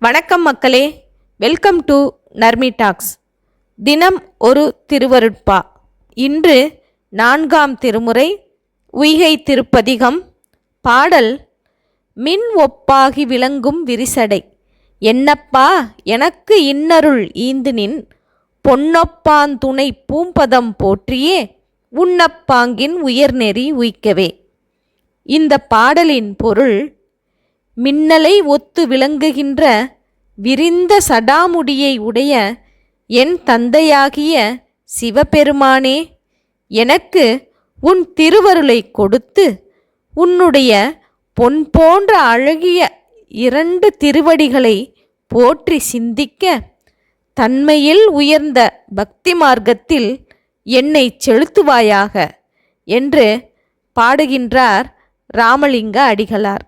வணக்கம் மக்களே, welcome to Narmi tax. தினம் ஒரு திருவருட்பா. இன்று 4ஆம் திருமுறை உய்கை திருப்பதிகம். பாடல்: மின் ஒப்பாகி விளங்கும் விரிசடை என்னப்பா எனக்கு இன்னருள் ஈந்துநின் பொன்னொப்பான் துணை பூம்பதம் போற்றியே உன்னப்பாங்கின் உயர்நெறி உய்க்கவே. இந்த பாடலின் பொருள்: மின்னலை ஒத்து விளங்குகின்ற விரிந்த சடாமுடியை உடைய என் தந்தையாகிய சிவபெருமானே, எனக்கு உன் திருவருளை கொடுத்து உன்னுடைய பொன் போன்ற அழகிய 2 திருவடிகளை போற்றி சிந்திக்க தன்மையில் உயர்ந்த பக்தி மார்க்கத்தில் என்னை செலுத்துவாயாக என்று பாடுகின்றார் ராமலிங்க அடிகளார்.